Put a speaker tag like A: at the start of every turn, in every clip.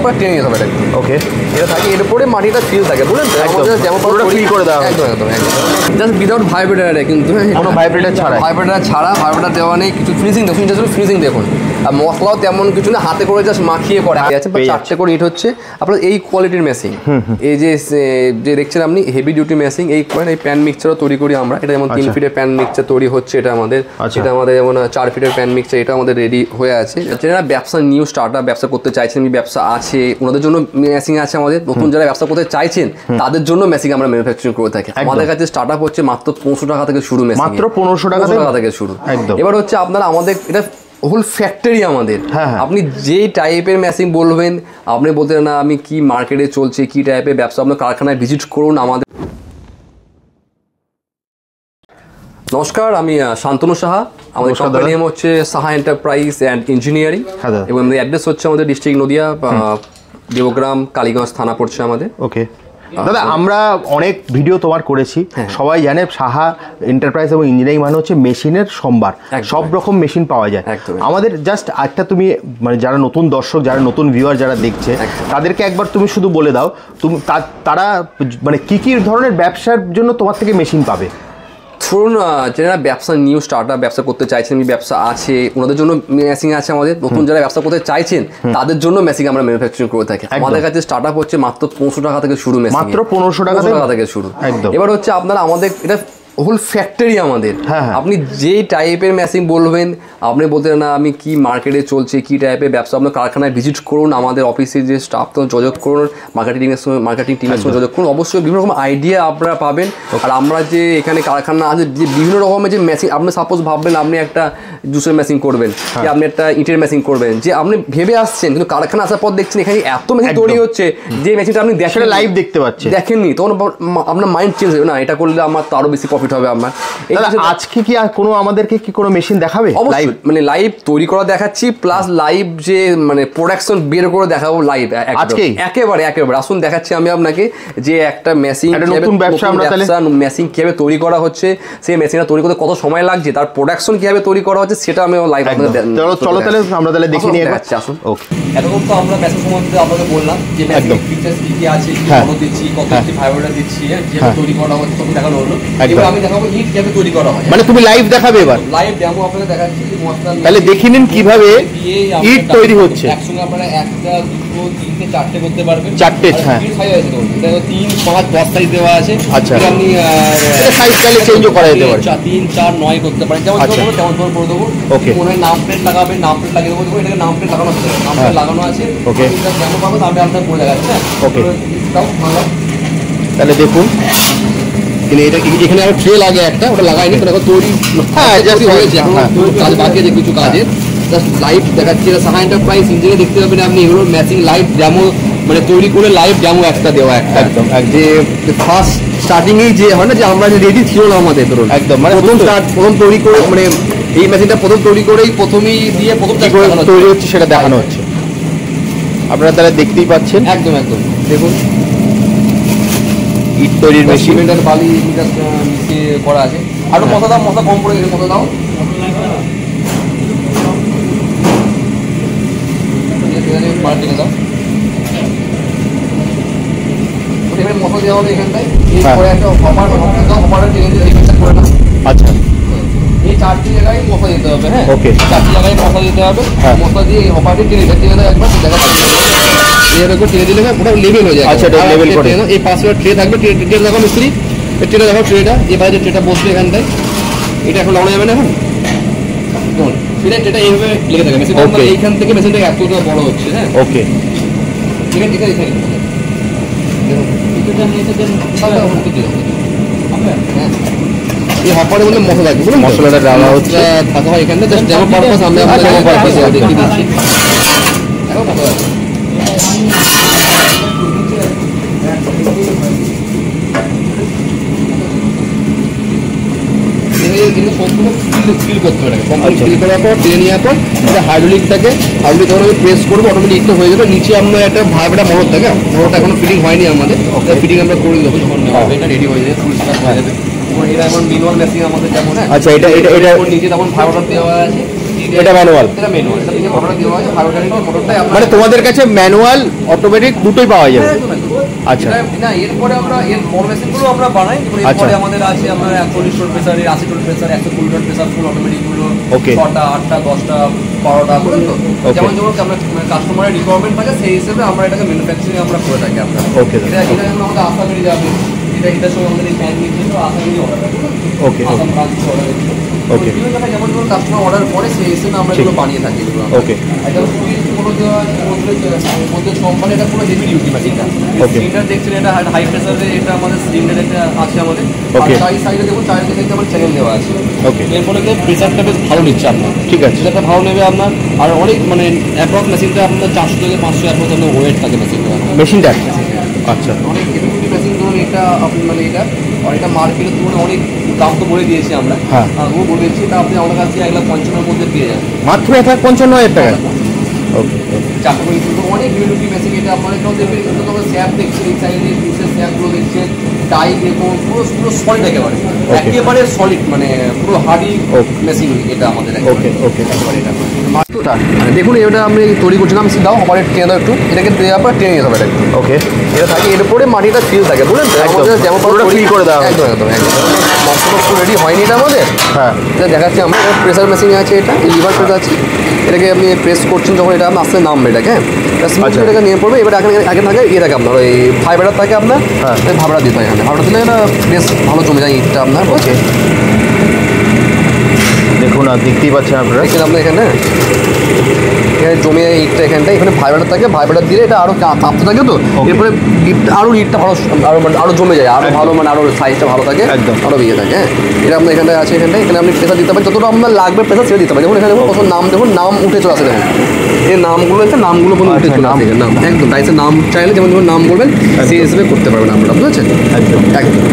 A: পুরো টেনে নিতে হবে এটা।
B: ওকে,
A: এটা থাকে এর উপরে মাটিটা ফিল থাকে, বুঝলেন তো? আমাদের যেমন
B: পুরোটা ফিল করে দাও।
A: একদম একদম একদম জাস্ট উইদাউট ভাইব্রেটার, কিন্তু
B: কোনো ভাইব্রেটার ছাড়া।
A: ভাইব্রেটার ছাড়া, ভাইব্রেটার দেওয়া নেই কিছু। ফ্রিজিং দেখুন, জাস্ট ফ্রিজিং দেখুন। আর মশলাও তেমন কিছু না, হাতে করে জাস্ট মাখিয়ে করা আছে। 4টে করে ইট হচ্ছে আপনার এই কোয়ালিটির মেশিন। এই যে দেখছেন আপনি হেভি ডিউটি মেশিন, এই প্যান মিক্সচারও তৈরি করি আমরা। এটা যেমন 3 ফিটের প্যান মিক্সচার তৈরি হচ্ছে, এটা আমাদের। এটা আমাদের যেমন 4 ফিটের প্যান মিক্সচার, এটা আমাদের রেডি হয়ে আছে। যারা ব্যবসা নিউ স্টার্টআপ ব্যবসা করতে চাইছেন, ব্যবসা আছে ওনাদের জন্য মেশিন আছে আমাদের। নতুন যারা ব্যবসা করতে চাইছেন তাদের জন্য মেশিন আমরা ম্যানুফ্যাকচারিং করে থাকি। আমাদের কাছে স্টার্টআপ হচ্ছে মাত্র 500 টাকা থেকে শুরু, মেশিন
B: মাত্র 1500 টাকা
A: থেকে শুরু।
B: একদম।
A: এবার হচ্ছে আপনারা আমাদের এটা হোল ফ্যাক্টরি আমাদের। আপনি যেই টাইপের মেশিন বলবেন, আপনি বলতে না আমি কি মার্কেটে চলছে, কি টাইপের ব্যবসা, আপনার কারখানায় ভিজিট করুন আমাদের। নমস্কার, আমি শান্তনু সাহা। আমাদের কোম্পানি নেম হচ্ছে সাহা এন্টারপ্রাইজ অ্যান্ড ইঞ্জিনিয়ারিং, এবং আমাদের অ্যাড্রেস হচ্ছে আমাদের ডিস্ট্রিক্ট নদিয়া, দেবগ্রাম, কালীগঞ্জ থানা পড়ছে আমাদের।
B: ওকে দাদা, আমরা অনেক ভিডিও তোমার করেছি, সবাই জানে সাহা এন্টারপ্রাইজ এবং ইঞ্জিনিয়ারিং মানে হচ্ছে মেশিনের সম্ভার, সব রকম মেশিন পাওয়া যায়। আমাদের জাস্ট একটা তুমি মানে যারা নতুন দর্শক, যারা নতুন ভিউয়ার যারা দেখছে, তাদেরকে একবার তুমি শুধু বলে দাও তুমি তারা মানে কি কি ধরনের ব্যবসার জন্য তোমার থেকে মেশিন পাবে।
A: ধরুন যারা ব্যবসা নিউ স্টার্টআপ ব্যবসা করতে চাইছেন, ব্যবসা আছে ওনাদের জন্য মেশিন আছে আমাদের। নতুন যারা ব্যবসা করতে চাইছেন তাদের জন্য মেশিন আমরা ম্যানুফ্যাকচারিং করে থাকি। আমাদের কাছে স্টার্টআপ হচ্ছে মাত্র 500 টাকা থেকে শুরু,
B: মাত্র 1500 টাকা
A: থেকে শুরু।
B: একদম।
A: এবার হচ্ছে আপনারা আমাদের এটা হোল ফ্যাক্টরি আমাদের। আপনি যেই টাইপের মেশিন বলবেন, আপনি বলতে না আমি কি মার্কেটে চলছে, কি টাইপের ব্যবসা, আপনার কারখানায় ভিজিট করুন, আমাদের অফিসে যে স্টাফ তো যোগাযোগ করুন, মার্কেটিং টিমের সঙ্গে যোগাযোগ করুন। অবশ্যই বিভিন্ন রকম আইডিয়া আপনারা পাবেন। আর আমরা যে এখানে কারখানা আছে, যে বিভিন্ন রকমের যে মেশিন, আপনি সাপোজ ভাববেন আপনি একটা জুসের মেশিন করবেন, কি আপনি একটা ইটের মেশিন করবেন, যে আপনি ভেবে আসছেন, কিন্তু কারখানা আসার পর দেখছেন এখানে এত মেশিন তৈরি হচ্ছে যে মেশিনটা আপনি দেখেন
B: লাইভ দেখতে পাচ্ছেন,
A: দেখেননি, তখন আপনার মাইন্ড চেঞ্জ হবে, না এটা করলে আমার তো আরো বেশি প্রফিট হবে আমার।
B: আজকে কি কোনো আমাদেরকে কি কোনো মেশিন দেখাবে?
A: লাইভ মানে লাইভ তৈরি করা দেখাচ্ছি, প্লাস লাইভ যে মানে প্রোডাকশন বের করে দেখাবো লাইভ একেবারে আসুন দেখাচ্ছি আমি আপনাকে যে একটা মেশিন,
B: নতুন ব্যবসা
A: মেশিন কিভাবে তৈরি করা হচ্ছে, সেই মেশিনটা তৈরি করতে কত সময় লাগছে, তার প্রোডাকশন কিভাবে তৈরি করা হচ্ছে, সেটা আমি লাইভ আপনাদের।
B: চলো তাহলে আমরা তাহলে দেখে নিয়ে
A: যাচ্ছি, আসুন। ওকে, এতক্ষণ তো আমরা মেশিন সম্বন্ধে আপনাদের বললাম যে মেশিন ফিচার্স কি কি আছে, কি কত দিচ্ছি, কত ফাইবারটা দিচ্ছি, যেটা তৈরি করা হচ্ছে তখন দেখানো হলো। এবার আমি দেখাবো ইট কিভাবে তৈরি করা হয়।
B: মানে তুমি লাইভ দেখাবে এবার?
A: লাইভ ডেমো আপনাদের দেখাচ্ছি।
B: তাহলে দেখে নিন কিভাবে ইট তৈরি হচ্ছে।
A: একসঙ্গে আপনারা 1, 2, 3, 4টে করতে পারবেন।
B: 4টে, হ্যাঁ।
A: 3, 5, 10 সাইজ দেওয়া আছে।
B: আচ্ছা,
A: আপনি
B: সাইজ চাইলে চেঞ্জও করা যেতে পারে।
A: 3, 4, 9 করতে পারেন, যেমন তেমন করে দেবো।
B: ওকে,
A: মনে হয় নাম প্লেট লাগাবেন, নাম প্লেট লাগিয়ে দেবো। এটাকে নাম প্লেট লাগানো আছে, নাম প্লেট লাগানো আছে।
B: ওকে,
A: যেমন পাবো আমি আপনার করে দেখাচ্ছি।
B: ওকে, তাহলে দেখুন
A: এখানে আর ট্রে লাগে একটা, ওটা লাগাইনি, তো এখন তৈরি হয়েছে, এখন কাজ বাকি আছে কিছু কাজের। জাস্ট লাইভ দেখাচ্ছি, সাহা এন্টারপ্রাইজ ইঞ্জিনিয়ারিং দেখতে পাবেন আপনি। এগুলো ম্যাচিং লাইভ ডেমো মানে তৈরি করে লাইভ ডেমো একটা দেওয়া, একটা একদম যে ফার্স্ট স্টার্টিংয়েই যে হয় না যে আমরা যে রেডি ছিল না আমাদের, ধরুন একদম মানে প্রথম তৈরি করে, মানে এই মেশিনটা প্রথম তৈরি করেই প্রথমেই দিয়ে প্রথম
B: তৈরি হচ্ছে সেটা দেখানো হচ্ছে। আপনারা তাহলে দেখতেই পাচ্ছেন,
A: একদম দেখুন
B: ইট তৈরির মেশিন,
A: সিমেন্টের বালি মিশিয়ে করা আছে। আরো মশলা কম পড়ে গেছে, মশলা দাও। মশলা দেওয়া হলো এখানটায়, এরপরে একটা হপার টেনে দিয়ে করে না।
B: আচ্ছা,
A: এই 4টি জায়গায় মশলা দিতে হবে। হ্যাঁ,
B: ওকে,
A: 4টি জায়গায় মশলা দিতে হবে। মশলা দিয়ে এই হপারটি টেনে দেয় একবার, দেখা এরকম টেনে দিলে ওটা লেভেল হয়ে যায়।
B: আচ্ছা, লেভেল করে
A: এই পাশে ট্রে থাকবে, ট্রে দেখো মিস্ত্রি, ট্রেটা দেখো, ট্রেটা এবারে যে ট্রেটা বসবে এখানটায়, এটা এখন লাগানো যাবে না। এখন ট্রেটা এইভাবে লেগে থাকে মেশিন, এইখান থেকে মেশিনটা এতটা বড় হচ্ছে। হ্যাঁ, ওকে, ঠিক আছে, এই হপারের মধ্যে মশলা থাকবে,
B: মশলাটা ডালা হচ্ছে,
A: থাকা হয় এখানে। জাস্ট ডেমো পারপাস আমরা ডেমো পারপাস দেখিয়ে দিচ্ছি। ফিল করতে হবে, ফিল করার পর টেনে নেওয়ার পর হাইড্রোলিক থাকে, হাইড্রোলিক যখন আমি প্রেস করবো অটোমেটিক ইটটা হয়ে যাবে। নিচে আমরা একটা ভাড়া মোটর থাকে, মোটরটা এখনো ফিটিং হয়নি আমাদের, ফিটিং আমরা করে দেবো যখন এটা রেডি হয়ে যাবে, ফুল স্টার্ট হয়ে যাবে। এটা এখন মিনুয়াল মেশিন আমাদের যেমন।
B: আচ্ছা, এটা
A: নিচে তখন ভাড়াটা দেওয়া আছে,
B: এটা ম্যানুয়াল,
A: এটা ম্যানুয়াল, এটা থেকে মোটরটা দেওয়া আছে, ভাইব্রেটর মোটরটাই আপনার
B: মানে তোমাদের কাছে ম্যানুয়াল অটোমেটিক দুটোই পাওয়া যাবে। আচ্ছা
A: না, এরপরে আমরা এর বড় মেশিনগুলো আমরা বানাই। এরপরে আমাদের আছে আপনার 40 tone pressure, 80 tone pressure, 120 tone pressure full automatic গুলো, 6টা 8টা 10টা 12টা পর্যন্ত যেমন যেমন আমরা কাস্টমারের রিকোয়ারমেন্ট থাকে সেই হিসেবে আমরা এটাকে ম্যানুফ্যাকচারিং আমরা করে থাকি। আপনার এটা যেমন আমাদের আসামেরি যাবে, এটা সব আমাদের এই প্যান মিক্স আসামেরি অর্ডার আছে।
B: ওকে
A: আসাম ব্রাঞ্চ অর্ডার আছে। ওকে যেমন যেমন কাস্টমার অর্ডার করে সেই হিসেবে আমরা এগুলো বানিয়ে থাকি।
B: ওকে
A: এটা খুবই কোনো মধ্যে কোম্পানি, এটা পুরো হেভি ডিউটি মেশিনটা। সিলিন্ডার দেখছেন, এটা হাই প্রেসারে, এটা আমাদের সিলিন্ডার এটা আছে আমাদের। আর চারি সাইডে দেখুন, চারিদিকে আমার চ্যানেল দেওয়া আছে।
B: ওকে
A: এর ফলে প্রেসারটা বেশ ভালো নিচ্ছে আপনার।
B: ঠিক আছে,
A: প্রেসারটা ভালো নেবে আপনার। আর অনেক মানে অ্যাপ্রক্স মেশিনটা আপনার 400 থেকে 500 অ্যাপ্রক্স আপনার ওয়েট থাকে
B: মেশিনটা। আচ্ছা
A: অনেক হেভি ডিউটি মেশিন ধরুন এটা আপনি মানে এটা আর এটা মার্কেটের তুলনায় অনেক দাম তো বলে দিয়েছি আমরা।
B: হ্যাঁ
A: ও বলেছি, এটা আপনি আমাদের কাছে 1,55,000 মধ্যে পেয়ে যাবেন,
B: মাত্র 1,55,000 টাকা। ওকে
A: চারটা করে কিন্তু অনেক হেভি মেশিন। এটা আপনারা কেউ দেখবেন, কিন্তু তবে স্যাপ দেখছেন, এই সাইডে পিসের স্যাপগুলো দেখছেন, টাই দেখুন, পুরো পুরো সলিড একেবারে একেবারে সলিড, মানে পুরো হার্ডি মেশিন এটা আমাদের।
B: ওকে ওকে
A: একেবারে এটা দেখুন, এটা আমি তৈরি করছিলাম, দাও অপারেট টেনে দাও একটু, এটাকে দেওয়ার পর টেনে যেতে হবে এটা।
B: ওকে
A: এটা থাকে, এর উপরে মাটিটা ফিল থাকে, বুঝলেন তো? আমাদের যেমন
B: ফিল করে দেওয়া
A: একদম একদম একদম মশলা রেডি হয়নি এটা আমাদের।
B: হ্যাঁ
A: এটা দেখাচ্ছি আমরা, প্রেসার মেশিন আছে, এটা লিভার প্রেস আছে। এটাকে আপনি প্রেস করছেন যখন, এটা আপনার আস্তে নামবে এটাকে, স্মুথলি এটাকে নিয়ে পড়বে। এবার এখানে আগে থাকে ইয়ে থাকে আপনার ওই ফাইবারটা থাকে আপনার, ভাবড়া দিতে হয়। এখানে ভাবড়া দিলে এটা বেশ ভালো জমে যায় ইটটা আপনার। ওকে
B: দেখুন, আর দেখতেই পাচ্ছেন আপনারা,
A: দেখেন আপনার এখানে জমে ইটটা এখানটা, এখানে ভাইব্রেটার থাকে, ভাইব্রেটার দিলে এটা আরো কাঁপতে থাকে। তো এরপরে আরো ইটটা ভালো আরো জমে যায়, আরো ভালো, মানে আরো সাইজটা ভালো থাকে,
B: একদম
A: আরো ইয়ে থাকে। হ্যাঁ, এটা আপনার এখানটায় আছে, এখানে আপনি প্রেসার দিতে পারেন, যতটা আপনার লাগবে প্রেসার সেটা দিতে পারেন। দেখুন এখানে কত নাম, দেখুন নাম উঠে চলে আসে। দেখুন এই নামগুলো আছে, নামগুলো কোনো উঠে চলে আসে, নাম একদম টাইসের নাম চাইলে যেমন যেমন নাম বলবেন সেই হিসেবে করতে পারবেন আপনারা, বুঝেছেন? একদম একদম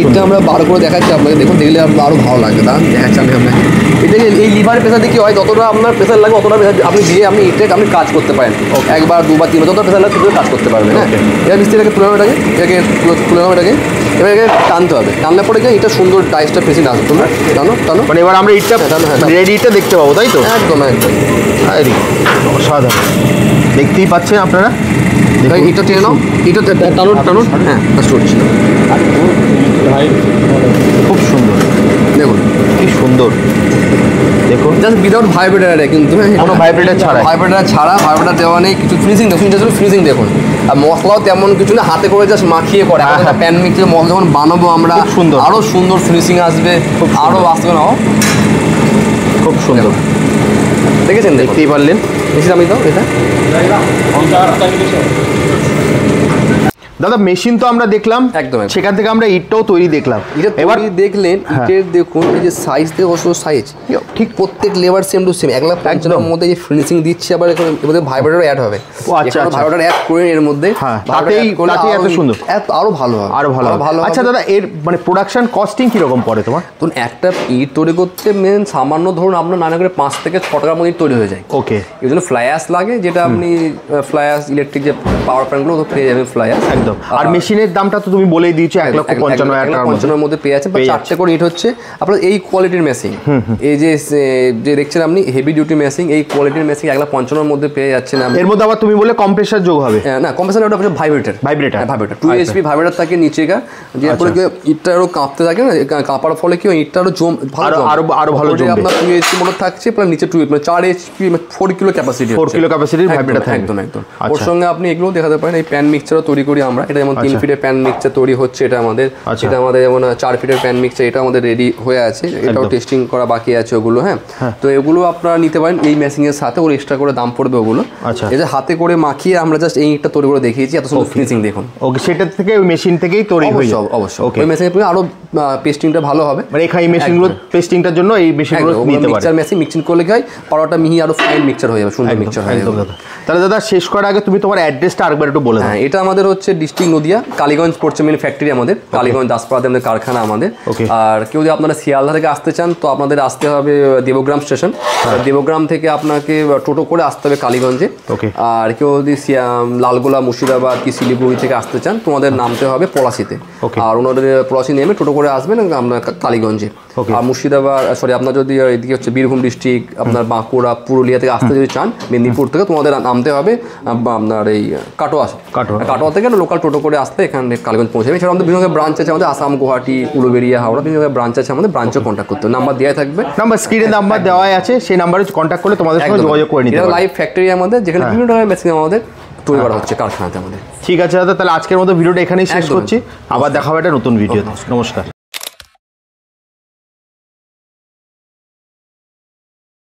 A: ইটটা আমরা বার করে দেখাচ্ছি আপনাকে, দেখুন দেখলে আরো ভালো লাগবে। তা দেখাচ্ছি আমি আপনাকে। এটাকে এই লিভার প্রেসার দিয়ে কি হয়, যতটা আপনার প্রেসার লাগে অতটা প্রেসার আপনি দিয়ে আপনি ইটটাকে আপনি কাজ করতে পারেন। একবার দুবার তিনবার যতটা প্রেসার লাগে ততটা কাজ করতে পারবেন। হ্যাঁ, এবার মিস্ত্রিটাকে তুলে নেবে, এটাকে তুলে নেবে, এটাকে এবার এটাকে টানতে হবে। টানলে পরে কি এটা সুন্দর ডাইসটা ফেসিং আসবে। তোমরা টানো টানো,
B: মানে এবার আমরা ইটটা রেডি ইটটা দেখতে পাবো, তাই তো?
A: একদম একদম
B: অসাধারণ, দেখতেই পাচ্ছেন আপনারা।
A: ইটটা টেনে নাও, ইটটা টানো টানো। হ্যাঁ হচ্ছে,
B: খুব সুন্দর, দেখুন কি সুন্দর। দেখুন
A: জাস্ট উইদাউট ভাইব্রেটার, কিন্তু
B: কোনো ভাইব্রেটার ছাড়া,
A: ভাইব্রেটার দেওয়া নেই কিছু। ফিনিশিং দেখুন, ফিনিশিং দেখুন। আর মশলাও তেমন কিছু না, হাতে করে জাস্ট মাখিয়ে করে। প্যান মিক্সে মশলা যখন বানাবো আমরা,
B: সুন্দর
A: আরো সুন্দর ফিনিশিং আসবে, আরো আসবে না,
B: খুব সুন্দর।
A: দেখেছেন,
B: দেখতেই পারলেন।
A: বেশি দামি তো এটা।
B: দাদা মেশিন তো আমরা দেখলাম,
A: একদম
B: সেখান থেকে আমরা ইটটাও তৈরি দেখলাম।
A: এবার দেখলেন ইটের, দেখুন এই যে সাইজ থেকে অবশ্য সাইজ ঠিক প্রত্যেক লেবার সেম টু সেম। 1,55,000 মধ্যে যে ফিনিশিং দিচ্ছে, আবার এর মধ্যে ভাইব্রেটর অ্যাড হবে।
B: আচ্ছা
A: ভাইব্রেটর অ্যাড করে এর মধ্যে
B: তাতেই এত সুন্দর,
A: আরো ভালো হবে,
B: আরো ভালো। আচ্ছা দাদা, এর মানে প্রোডাকশন কস্টিং কি রকম পড়ে তোমার?
A: ধরুন একটা ইট তৈরি করতে মেন সামান্য ধরুন আপনার নানা করে 5 থেকে 6 টাকার মধ্যে তৈরি হয়ে যায়।
B: ওকে,
A: এর জন্য ফ্লাই অ্যাশ লাগে, যেটা আপনি ফ্লাই অ্যাশ ইলেকট্রিক যে পাওয়ার প্ল্যান্টগুলো পেয়ে যাবেন ফ্লাই অ্যাশ
B: একদম। আর মেশিনের দামটা তো তুমি বলেই দিয়েছো, 1,55,000 টাকার
A: মধ্যে পেয়ে যাচ্ছেন। 4টে করে ইট হচ্ছে আপনার এই কোয়ালিটির মেশিন। এই যে দেখছেন আপনি হেভি ডিউটি মেশিন, এই কোয়ালিটির মেশিন 1,55,000 মধ্যে পেয়ে যাচ্ছেন।
B: এর মধ্যে আবার তুমি বলে কম্প্রেসার যোগ হবে?
A: না, কম্প্রেসার ওটা হচ্ছে ভাইব্রেটর। 2 HP ভাইব্রেটর থাকে নিচেকা, যে পরে ইটটা আরো কাঁপতে থাকে না, কাঁপার ফলে কি হয় ইটটা আরো ভালো জমবে। আপনার 2 HP মোটর থাকছে, প্লাস নিচে 4 HP 4 কিলো ক্যাপাসিটি,
B: 4 কিলো ক্যাপাসিটির ভাইব্রেটর থাকে।
A: একদম একদম। ওর সঙ্গে আপনি এগুলো দেখাতে পারেন। এই প্যান মিক্সচারও তৈরি করি আমরা। এটা যেমন 3 ফিটের প্যান মিক্সচার তৈরি হচ্ছে, এটা আমাদের যেমন 4 ফিটের প্যান মিক্সচার, এটা আমাদের রেডি হয়ে আছে, এটাও টেস্টিং করা বাকি আছে ওগুলো। হ্যাঁ, তো এগুলো আপনারা নিতে পারেন এই মেশিনের সাথে, ওর এক্সট্রা করে দাম পড়বে ওগুলো। এই যে হাতে করে মাখিয়ে আমরা জাস্ট এই ইটটা তৈরি করে দেখিয়েছি, এত সুন্দর ফিনিশিং দেখুন।
B: ওকে, সেটা থেকে ওই মেশিন থেকেই তৈরি হয়ে যাবে অবশ্যই। ওই
A: মেশিনের পরে আরো পেস্টিংটা ভালো হবে।
B: মানে এই মেশিনগুলো পেস্টিংটার জন্য এই মেশিনগুলো নিতে পারে।
A: মিক্সচার মেশিন মিক্সিং করলে কি হয়, পাউডারটা মিহি আরো ফাইন মিক্সচার হয়ে যাবে, সুন্দর মিক্সচার হয়ে যাবে।
B: তাহলে দাদা শেষ করার আগে তুমি তোমার অ্যাড্রেসটা আরেকবার একটু বলে দাও।
A: হ্যাঁ, এটা আমাদের হচ্ছে ডিস্ট্রিক্ট নদিয়া, কালীগঞ্জ পড়ছে মেন ফ্যাক্টরি আমাদের, কালীগঞ্জ দাসপাড়াতে আমাদের কারখানা আমাদের। আর কেউ যদি আপনারা শিয়ালদা থেকে আসতে চান, তো আপনাদের আসতে হবে দেবগ্রাম স্টেশন। দেবগ্রাম থেকে আপনাকে টোটো করে আসতে হবে কালীগঞ্জে। আর কেউ যদি লালগোলা, মুর্শিদাবাদ কি শিলিগুড়ি থেকে আসতে চান, তোমাদের নামতে হবে পলাশিতে। আর ওনাদের পলাশি নেমে টোটো করে করে আসবেন আপনার কালীগঞ্জে। আর মুর্শিদাবাদ সরি আপনার যদি এদিকে হচ্ছে বীরভূম ডিস্ট্রিক্ট, আপনার বাঁকুড়া, পুরুলিয়া থেকে আসতে যদি চান, মেদিনীপুর থেকে তোমাদের নামতে হবে আপনার এই কাটোয়া থেকে লোকাল টোটো করে আসতে এখানে কালীগঞ্জ পৌঁছাবে। এছাড়া আমাদের বিভিন্ন ব্রাঞ্চ আছে, আমাদের আসাম, গুয়াহাটি, উলুবেড়িয়া, হাওড়া, বিভিন্ন ব্রাঞ্চ আছে আমাদের, ব্রাঞ্চও কন্ট্যাক্ট করতে হবে। নাম্বার দেওয়া থাকবে,
B: নাম্বার স্ক্রিনে নাম্বার দেওয়াই আছে, সেই নাম্বারে কন্ট্যাক্ট করলে তোমাদের সঙ্গে যোগাযোগ করে নিতে হবে।
A: লাইভ ফ্যাক্টরি আমাদের, যেখানে বিভিন্ন ধরনের মেশিন আমাদের তৈরি করা হচ্ছে কারখানাতে আমাদের।
B: ঠিক আছে দাদা, তাহলে আজকের মতো ভিডিওটা এখানেই শেষ করছি, আবার দেখা হবে একটা নতুন ভিডিওতে। নমস্কার।